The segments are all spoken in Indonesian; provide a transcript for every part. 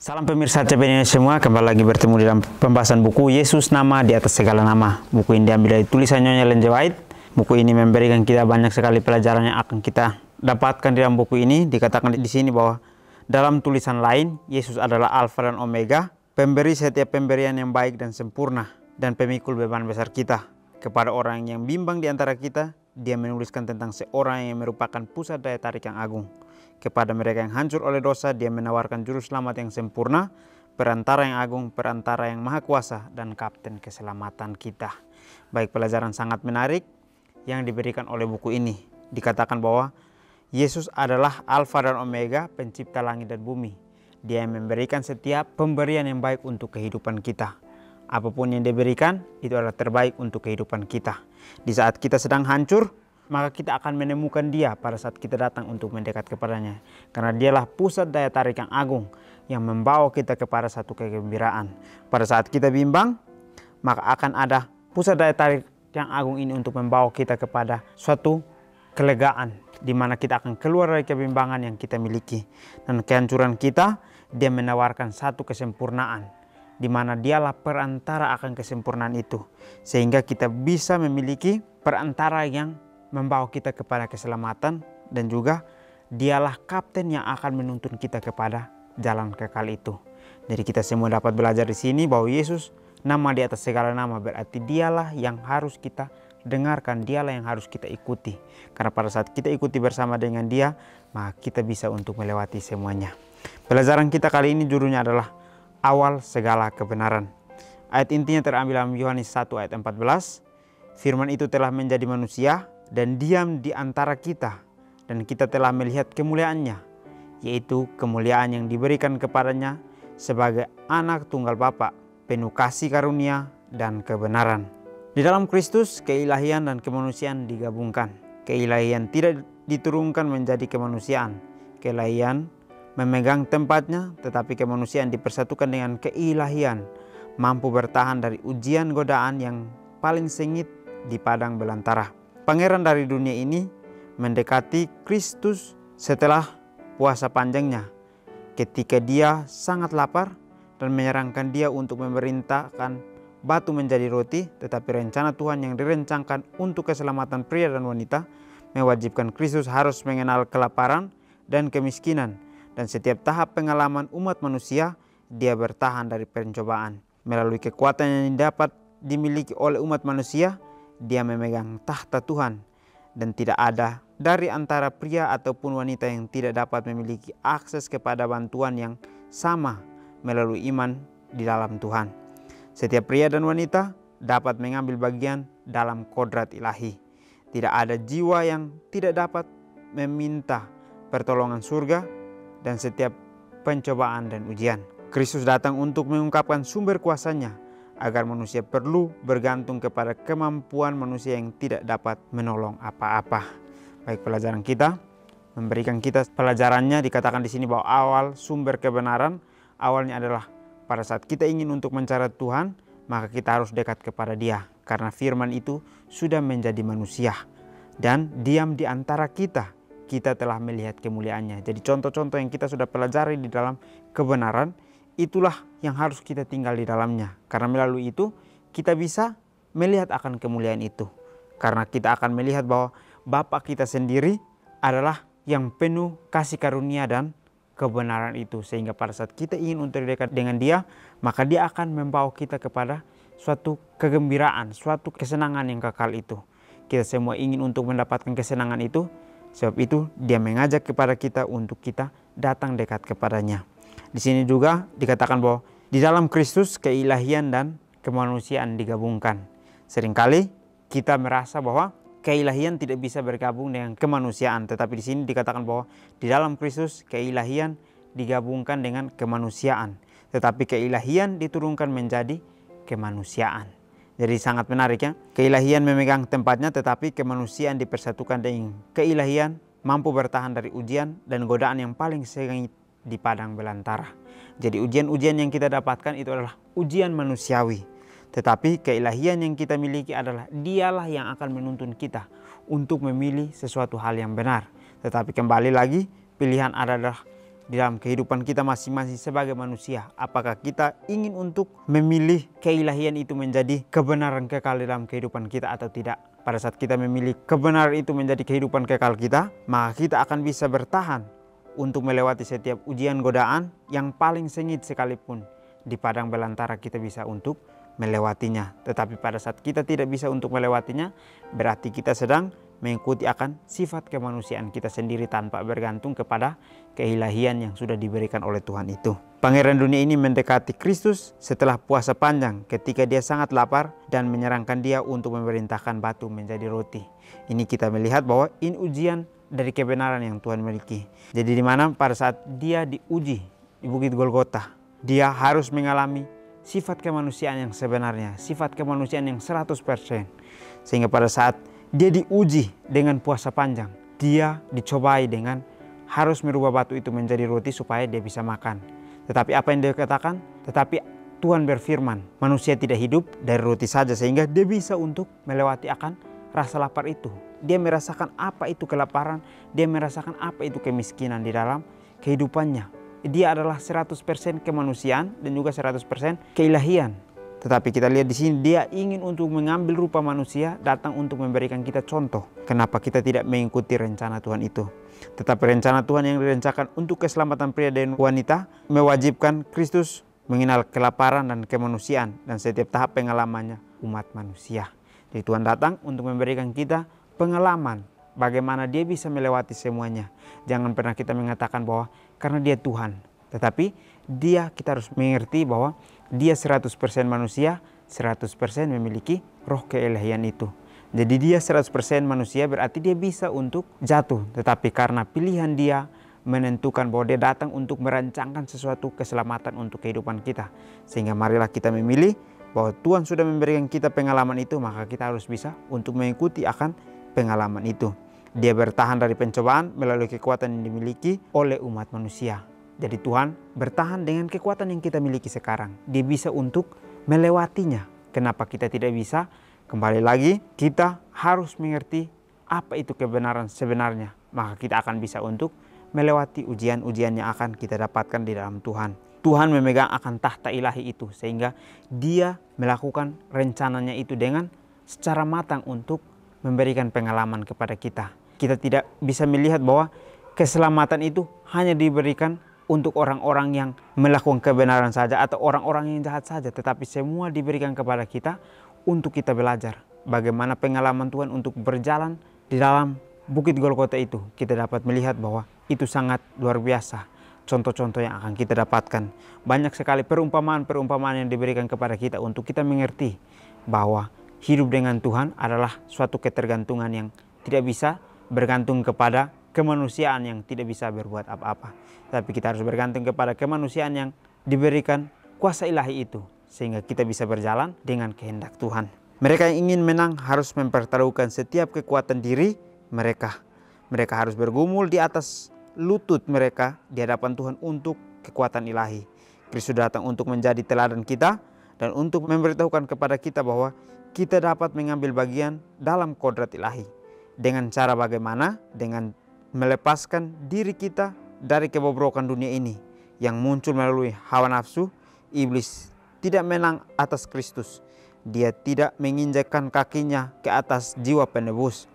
Salam pemirsa CPN semua, kembali lagi bertemu di dalam pembahasan buku Yesus Nama di Atas Segala Nama. Buku ini diambil dari tulisan Nyonya Ellen G. White. Buku ini memberikan kita banyak sekali pelajaran yang akan kita dapatkan di dalam buku ini. Dikatakan di sini bahwa dalam tulisan lain, Yesus adalah Alfa dan Omega, pemberi setiap pemberian yang baik dan sempurna, dan pemikul beban besar kita. Kepada orang yang bimbang di antara kita, dia menuliskan tentang seorang yang merupakan pusat daya tarik yang agung. Kepada mereka yang hancur oleh dosa, dia menawarkan juru selamat yang sempurna, perantara yang agung, perantara yang maha kuasa, dan kapten keselamatan kita. Baik, pelajaran sangat menarik yang diberikan oleh buku ini. Dikatakan bahwa Yesus adalah Alfa dan Omega, pencipta langit dan bumi. Dia yang memberikan setiap pemberian yang baik untuk kehidupan kita. Apapun yang diberikan, itu adalah terbaik untuk kehidupan kita. Di saat kita sedang hancur, maka kita akan menemukan dia pada saat kita datang untuk mendekat kepadanya. Karena dialah pusat daya tarik yang agung yang membawa kita kepada satu kegembiraan. Pada saat kita bimbang, maka akan ada pusat daya tarik yang agung ini untuk membawa kita kepada suatu kelegaan, di mana kita akan keluar dari kebimbangan yang kita miliki. Dan kehancuran kita, dia menawarkan satu kesempurnaan, di mana dialah perantara akan kesempurnaan itu. Sehingga kita bisa memiliki perantara yang membawa kita kepada keselamatan, dan juga dialah kapten yang akan menuntun kita kepada jalan kekal itu. Jadi kita semua dapat belajar di sini bahwa Yesus nama di atas segala nama, berarti dialah yang harus kita dengarkan, dialah yang harus kita ikuti. Karena pada saat kita ikuti bersama dengan dia, maka kita bisa untuk melewati semuanya. Pelajaran kita kali ini judulnya adalah awal segala kebenaran. Ayat intinya terambil dalam Yohanes 1 ayat 14. Firman itu telah menjadi manusia dan diam di antara kita, dan kita telah melihat kemuliaannya, yaitu kemuliaan yang diberikan kepadanya sebagai anak tunggal Bapa, penuh kasih karunia dan kebenaran. Di dalam Kristus, keilahian dan kemanusiaan digabungkan. Keilahian tidak diturunkan menjadi kemanusiaan. Keilahian memegang tempatnya, tetapi kemanusiaan dipersatukan dengan keilahian, mampu bertahan dari ujian godaan yang paling sengit di padang belantara. Pangeran dari dunia ini mendekati Kristus setelah puasa panjangnya, ketika dia sangat lapar dan menyarankan dia untuk memerintahkan batu menjadi roti. Tetapi rencana Tuhan yang direncanakan untuk keselamatan pria dan wanita mewajibkan Kristus harus mengenal kelaparan dan kemiskinan, dan setiap tahap pengalaman umat manusia dia bertahan dari pencobaan. Melalui kekuatan yang dapat dimiliki oleh umat manusia, dia memegang tahta Tuhan, dan tidak ada dari antara pria ataupun wanita yang tidak dapat memiliki akses kepada bantuan yang sama melalui iman di dalam Tuhan. Setiap pria dan wanita dapat mengambil bagian dalam kodrat ilahi. Tidak ada jiwa yang tidak dapat meminta pertolongan surga dan setiap pencobaan dan ujian. Kristus datang untuk mengungkapkan sumber kuasanya, agar manusia perlu bergantung kepada kemampuan manusia yang tidak dapat menolong apa-apa. Baik, pelajaran kita memberikan kita pelajarannya. Dikatakan di sini bahwa awal sumber kebenaran awalnya adalah pada saat kita ingin untuk mencari Tuhan, maka kita harus dekat kepada Dia, karena firman itu sudah menjadi manusia dan diam di antara kita. Kita telah melihat kemuliaannya. Jadi contoh-contoh yang kita sudah pelajari di dalam kebenaran, itulah yang harus kita tinggal di dalamnya. Karena melalui itu kita bisa melihat akan kemuliaan itu. Karena kita akan melihat bahwa Bapa kita sendiri adalah yang penuh kasih karunia dan kebenaran itu. Sehingga pada saat kita ingin untuk dekat dengan dia, maka dia akan membawa kita kepada suatu kegembiraan, suatu kesenangan yang kekal itu. Kita semua ingin untuk mendapatkan kesenangan itu. Sebab itu dia mengajak kepada kita untuk kita datang dekat kepadanya. Di sini juga dikatakan bahwa di dalam Kristus keilahian dan kemanusiaan digabungkan. Seringkali kita merasa bahwa keilahian tidak bisa bergabung dengan kemanusiaan, tetapi di sini dikatakan bahwa di dalam Kristus keilahian digabungkan dengan kemanusiaan, tetapi keilahian diturunkan menjadi kemanusiaan. Jadi sangat menarik ya. Keilahian memegang tempatnya, tetapi kemanusiaan dipersatukan dengan keilahian, mampu bertahan dari ujian dan godaan yang paling sengit di padang belantara. Jadi ujian-ujian yang kita dapatkan itu adalah ujian manusiawi, tetapi keilahian yang kita miliki adalah dialah yang akan menuntun kita untuk memilih sesuatu hal yang benar. Tetapi kembali lagi, pilihan adalah di dalam kehidupan kita masing-masing sebagai manusia. Apakah kita ingin untuk memilih keilahian itu menjadi kebenaran kekal dalam kehidupan kita atau tidak? Pada saat kita memilih kebenaran itu menjadi kehidupan kekal kita, maka kita akan bisa bertahan untuk melewati setiap ujian godaan yang paling sengit sekalipun. Di padang belantara kita bisa untuk melewatinya. Tetapi pada saat kita tidak bisa untuk melewatinya, berarti kita sedang mengikuti akan sifat kemanusiaan kita sendiri tanpa bergantung kepada keilahian yang sudah diberikan oleh Tuhan itu. Pangeran dunia ini mendekati Kristus setelah puasa panjang ketika dia sangat lapar dan menyarankan dia untuk memerintahkan batu menjadi roti. Ini kita melihat bahwa ini ujian dari kebenaran yang Tuhan miliki. Jadi di mana pada saat dia diuji di Bukit Golgota, dia harus mengalami sifat kemanusiaan yang sebenarnya, sifat kemanusiaan yang 100%. Sehingga pada saat dia diuji dengan puasa panjang, dia dicobai dengan harus merubah batu itu menjadi roti supaya dia bisa makan. Tetapi apa yang dia katakan? Tetapi Tuhan berfirman, manusia tidak hidup dari roti saja, sehingga dia bisa untuk melewati akan rasa lapar itu. Dia merasakan apa itu kelaparan, dia merasakan apa itu kemiskinan di dalam kehidupannya. Dia adalah 100% kemanusiaan dan juga 100% keilahian. Tetapi kita lihat di sini dia ingin untuk mengambil rupa manusia, datang untuk memberikan kita contoh. Kenapa kita tidak mengikuti rencana Tuhan itu? Tetapi rencana Tuhan yang direncanakan untuk keselamatan pria dan wanita mewajibkan Kristus mengenal kelaparan dan kemanusiaan dan setiap tahap pengalamannya umat manusia. Jadi Tuhan datang untuk memberikan kita pengalaman bagaimana dia bisa melewati semuanya. Jangan pernah kita mengatakan bahwa karena dia Tuhan. Tetapi kita harus mengerti bahwa dia 100% manusia, 100% memiliki roh keilahian itu. Jadi dia 100% manusia berarti dia bisa untuk jatuh. Tetapi karena pilihan dia menentukan bahwa dia datang untuk merancangkan sesuatu keselamatan untuk kehidupan kita. Sehingga marilah kita memilih bahwa Tuhan sudah memberikan kita pengalaman itu, maka kita harus bisa untuk mengikuti akan pengalaman itu. Dia bertahan dari pencobaan melalui kekuatan yang dimiliki oleh umat manusia. Jadi Tuhan bertahan dengan kekuatan yang kita miliki sekarang. Dia bisa untuk melewatinya. Kenapa kita tidak bisa? Kembali lagi, kita harus mengerti apa itu kebenaran sebenarnya. Maka kita akan bisa untuk melewati ujian-ujian yang akan kita dapatkan di dalam Tuhan. Tuhan memegang akan tahta ilahi itu. Sehingga dia melakukan rencananya itu dengan secara matang untuk memberikan pengalaman kepada kita. Kita tidak bisa melihat bahwa keselamatan itu hanya diberikan untuk orang-orang yang melakukan kebenaran saja atau orang-orang yang jahat saja. Tetapi semua diberikan kepada kita untuk kita belajar. Bagaimana pengalaman Tuhan untuk berjalan di dalam Bukit Golgota itu. Kita dapat melihat bahwa itu sangat luar biasa. Contoh-contoh yang akan kita dapatkan. Banyak sekali perumpamaan-perumpamaan yang diberikan kepada kita untuk kita mengerti bahwa hidup dengan Tuhan adalah suatu ketergantungan yang tidak bisa bergantung kepada kemanusiaan yang tidak bisa berbuat apa-apa. Tapi kita harus bergantung kepada kemanusiaan yang diberikan kuasa ilahi itu. Sehingga kita bisa berjalan dengan kehendak Tuhan. Mereka yang ingin menang harus mempertaruhkan setiap kekuatan diri mereka. Mereka harus bergumul di atas lutut mereka di hadapan Tuhan untuk kekuatan ilahi. Kristus datang untuk menjadi teladan kita dan untuk memberitahukan kepada kita bahwa kita dapat mengambil bagian dalam kodrat ilahi. Dengan cara bagaimana? Dengan melepaskan diri kita dari kebobrokan dunia ini yang muncul melalui hawa nafsu. Iblis tidak menang atas Kristus. Dia tidak menginjakkan kakinya ke atas jiwa penebus.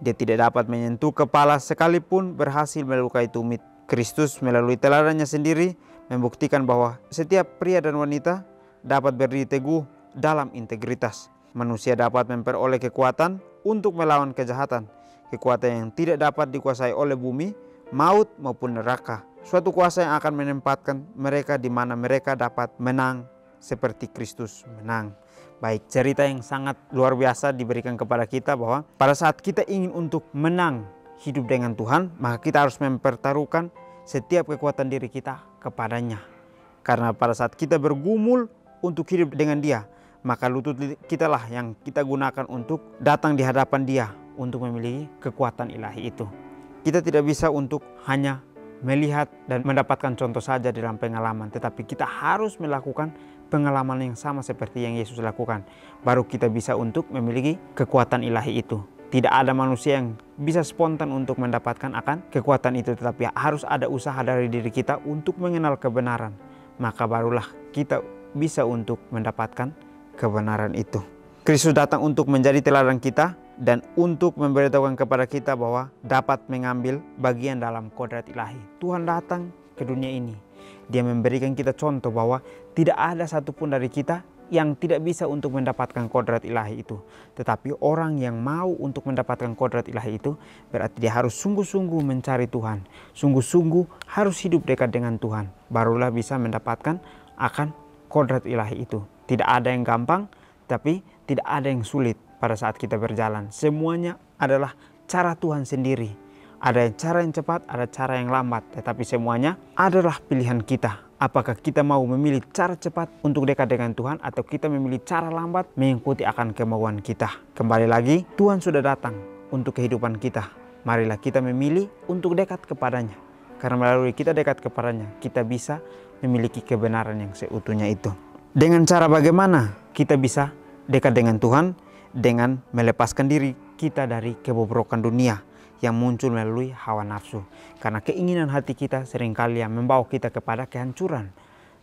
Dia tidak dapat menyentuh kepala sekalipun berhasil melukai tumit. Kristus melalui teladannya sendiri membuktikan bahwa setiap pria dan wanita dapat berdiri teguh dalam integritas. Manusia dapat memperoleh kekuatan untuk melawan kejahatan. Kekuatan yang tidak dapat dikuasai oleh bumi, maut maupun neraka. Suatu kuasa yang akan menempatkan mereka di mana mereka dapat menang seperti Kristus menang. Baik, cerita yang sangat luar biasa diberikan kepada kita bahwa pada saat kita ingin untuk menang hidup dengan Tuhan, maka kita harus mempertaruhkan setiap kekuatan diri kita kepadanya. Karena pada saat kita bergumul untuk hidup dengan Dia, maka lutut kita lah yang kita gunakan untuk datang di hadapan Dia untuk memiliki kekuatan ilahi itu. Kita tidak bisa untuk hanya melihat dan mendapatkan contoh saja dalam pengalaman, tetapi kita harus melakukan pengalaman yang sama seperti yang Yesus lakukan. Baru kita bisa untuk memiliki kekuatan ilahi itu. Tidak ada manusia yang bisa spontan untuk mendapatkan akan kekuatan itu, tetapi harus ada usaha dari diri kita untuk mengenal kebenaran. Maka barulah kita bisa untuk mendapatkan kebenaran itu. Kristus datang untuk menjadi teladan kita dan untuk memberitahukan kepada kita bahwa dapat mengambil bagian dalam kodrat ilahi. Tuhan datang ke dunia ini. Dia memberikan kita contoh bahwa tidak ada satupun dari kita yang tidak bisa untuk mendapatkan kodrat ilahi itu. Tetapi orang yang mau untuk mendapatkan kodrat ilahi itu berarti dia harus sungguh-sungguh mencari Tuhan. Sungguh-sungguh harus hidup dekat dengan Tuhan. Barulah bisa mendapatkan akan kodrat ilahi itu. Tidak ada yang gampang, tapi tidak ada yang sulit pada saat kita berjalan. Semuanya adalah cara Tuhan sendiri. Ada cara yang cepat, ada cara yang lambat. Tetapi semuanya adalah pilihan kita. Apakah kita mau memilih cara cepat untuk dekat dengan Tuhan, atau kita memilih cara lambat mengikuti akan kemauan kita. Kembali lagi, Tuhan sudah datang untuk kehidupan kita. Marilah kita memilih untuk dekat kepadanya. Karena melalui kita dekat kepadanya, kita bisa memiliki kebenaran yang seutuhnya itu. Dengan cara bagaimana kita bisa dekat dengan Tuhan? Dengan melepaskan diri kita dari kebobrokan dunia yang muncul melalui hawa nafsu. Karena keinginan hati kita seringkali yang membawa kita kepada kehancuran.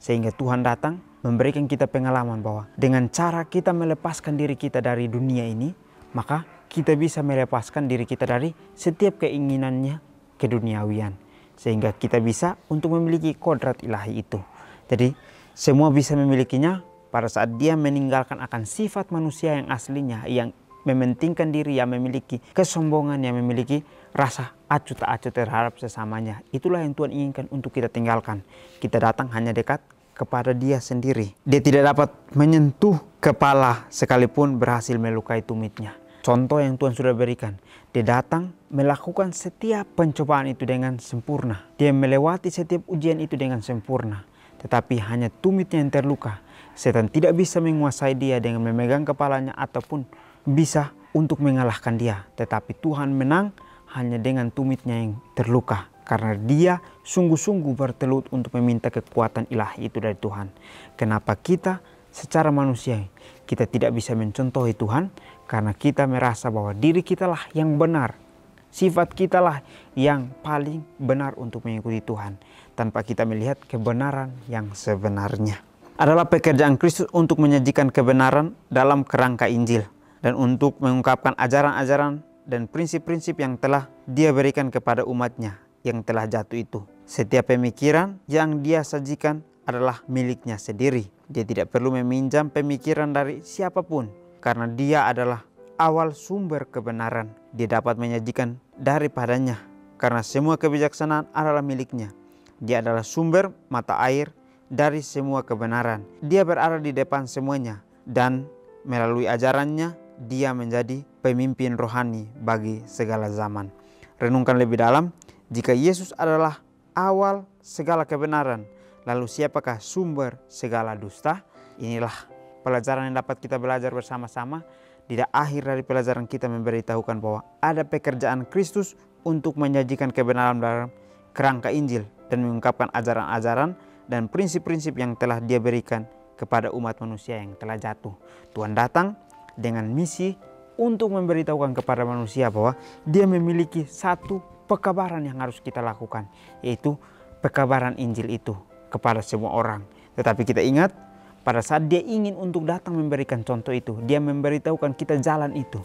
Sehingga Tuhan datang memberikan kita pengalaman bahwa dengan cara kita melepaskan diri kita dari dunia ini, maka kita bisa melepaskan diri kita dari setiap keinginannya keduniawian. Sehingga kita bisa untuk memiliki kodrat ilahi itu. Jadi semua bisa memilikinya pada saat dia meninggalkan akan sifat manusia yang aslinya, yang mementingkan diri, yang memiliki kesombongan, yang memiliki rasa acuh tak acuh terhadap sesamanya. Itulah yang Tuhan inginkan untuk kita tinggalkan. Kita datang hanya dekat kepada Dia sendiri. Dia tidak dapat menyentuh kepala sekalipun berhasil melukai tumitnya. Contoh yang Tuhan sudah berikan, dia datang melakukan setiap pencobaan itu dengan sempurna. Dia melewati setiap ujian itu dengan sempurna. Tetapi hanya tumitnya yang terluka. Setan tidak bisa menguasai dia dengan memegang kepalanya ataupun bisa untuk mengalahkan dia. Tetapi Tuhan menang hanya dengan tumitnya yang terluka. Karena dia sungguh-sungguh bertelut untuk meminta kekuatan ilahi itu dari Tuhan. Kenapa kita secara manusia kita tidak bisa mencontohi Tuhan? Karena kita merasa bahwa diri kita lah yang benar. Sifat kita lah yang paling benar untuk mengikuti Tuhan. Tanpa kita melihat kebenaran yang sebenarnya. Adalah pekerjaan Kristus untuk menyajikan kebenaran dalam kerangka Injil. Dan untuk mengungkapkan ajaran-ajaran dan prinsip-prinsip yang telah Dia berikan kepada umatnya yang telah jatuh itu. Setiap pemikiran yang Dia sajikan adalah miliknya sendiri. Dia tidak perlu meminjam pemikiran dari siapapun. Karena Dia adalah awal sumber kebenaran. Dia dapat menyajikan daripadanya. Karena semua kebijaksanaan adalah miliknya. Dia adalah sumber mata air dari semua kebenaran. Dia berada di depan semuanya. Dan melalui ajarannya, Dia menjadi pemimpin rohani bagi segala zaman. Renungkan lebih dalam, jika Yesus adalah awal segala kebenaran, lalu siapakah sumber segala dusta? Inilah pelajaran yang dapat kita belajar bersama-sama. Di akhir dari pelajaran kita memberitahukan bahwa ada pekerjaan Kristus untuk menyajikan kebenaran dalam kerangka Injil dan mengungkapkan ajaran-ajaran dan prinsip-prinsip yang telah Dia berikan kepada umat manusia yang telah jatuh. Tuhan datang dengan misi untuk memberitahukan kepada manusia bahwa Dia memiliki satu pekabaran yang harus kita lakukan, yaitu pekabaran Injil itu kepada semua orang. Tetapi kita ingat, pada saat Dia ingin untuk datang memberikan contoh itu, Dia memberitahukan kita jalan itu.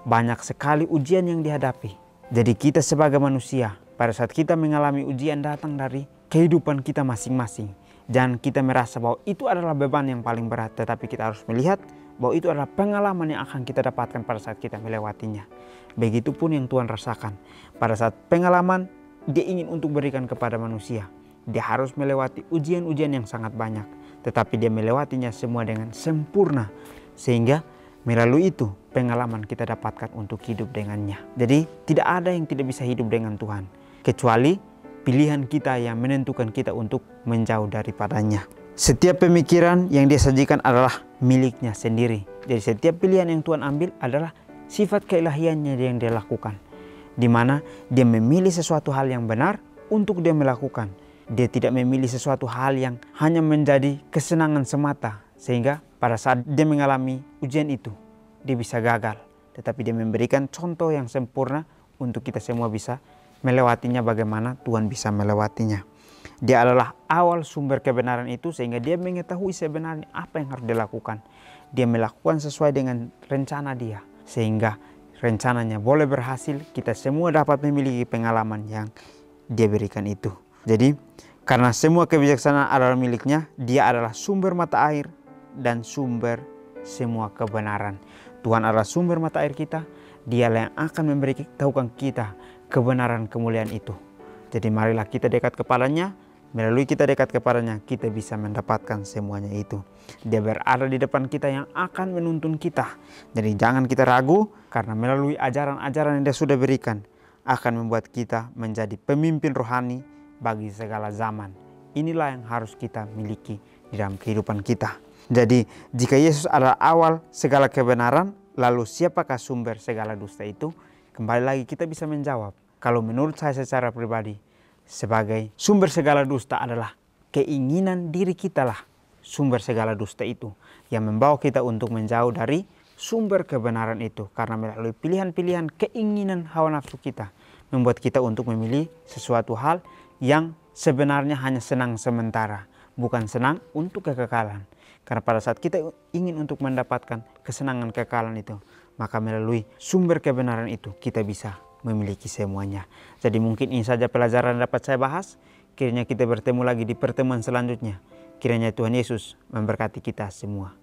Banyak sekali ujian yang dihadapi. Jadi kita sebagai manusia, pada saat kita mengalami ujian datang dari kehidupan kita masing-masing, jangan kita merasa bahwa itu adalah beban yang paling berat. Tetapi kita harus melihat bahwa itu adalah pengalaman yang akan kita dapatkan pada saat kita melewatinya. Begitupun yang Tuhan rasakan. Pada saat pengalaman, Dia ingin untuk berikan kepada manusia. Dia harus melewati ujian-ujian yang sangat banyak. Tetapi Dia melewatinya semua dengan sempurna. Sehingga melalui itu pengalaman kita dapatkan untuk hidup dengannya. Jadi tidak ada yang tidak bisa hidup dengan Tuhan. Kecuali pilihan kita yang menentukan kita untuk menjauh daripadanya. Setiap pemikiran yang Dia sajikan adalah miliknya sendiri. Jadi setiap pilihan yang Tuhan ambil adalah sifat keilahiannya yang Dia lakukan. Di mana Dia memilih sesuatu hal yang benar untuk Dia melakukan. Dia tidak memilih sesuatu hal yang hanya menjadi kesenangan semata. Sehingga pada saat Dia mengalami ujian itu, Dia bisa gagal. tetapi dia memberikan contoh yang sempurna untuk kita semua bisa melewatinya, bagaimana Tuhan bisa melewatinya. Dia adalah awal sumber kebenaran itu, sehingga dia mengetahui sebenarnya apa yang harus dilakukan. Dia melakukan sesuai dengan rencana dia, sehingga rencananya boleh berhasil, kita semua dapat memiliki pengalaman yang dia berikan itu. Jadi karena semua kebijaksanaan adalah miliknya, dia adalah sumber mata air dan sumber semua kebenaran. Tuhan adalah sumber mata air kita, dialah yang akan memberitahukan kita kebenaran kemuliaan itu. Jadi marilah kita dekat kepadanya. Melalui kita dekat kepadanya, kita bisa mendapatkan semuanya itu. Dia berada di depan kita yang akan menuntun kita. Jadi jangan kita ragu, karena melalui ajaran-ajaran yang dia sudah berikan akan membuat kita menjadi pemimpin rohani bagi segala zaman. Inilah yang harus kita miliki di dalam kehidupan kita. Jadi jika Yesus adalah awal segala kebenaran, lalu siapakah sumber segala dusta itu? Kembali lagi kita bisa menjawab. Kalau menurut saya secara pribadi, sebagai sumber segala dusta adalah keinginan diri kita lah sumber segala dusta itu, yang membawa kita untuk menjauh dari sumber kebenaran itu. Karena melalui pilihan-pilihan keinginan hawa nafsu kita, membuat kita untuk memilih sesuatu hal yang sebenarnya hanya senang sementara, bukan senang untuk kekekalan. Karena pada saat kita ingin untuk mendapatkan kesenangan kekekalan itu, maka melalui sumber kebenaran itu kita bisa memiliki semuanya. Jadi mungkin ini saja pelajaran yang dapat saya bahas. Kiranya kita bertemu lagi di pertemuan selanjutnya. Kiranya Tuhan Yesus memberkati kita semua.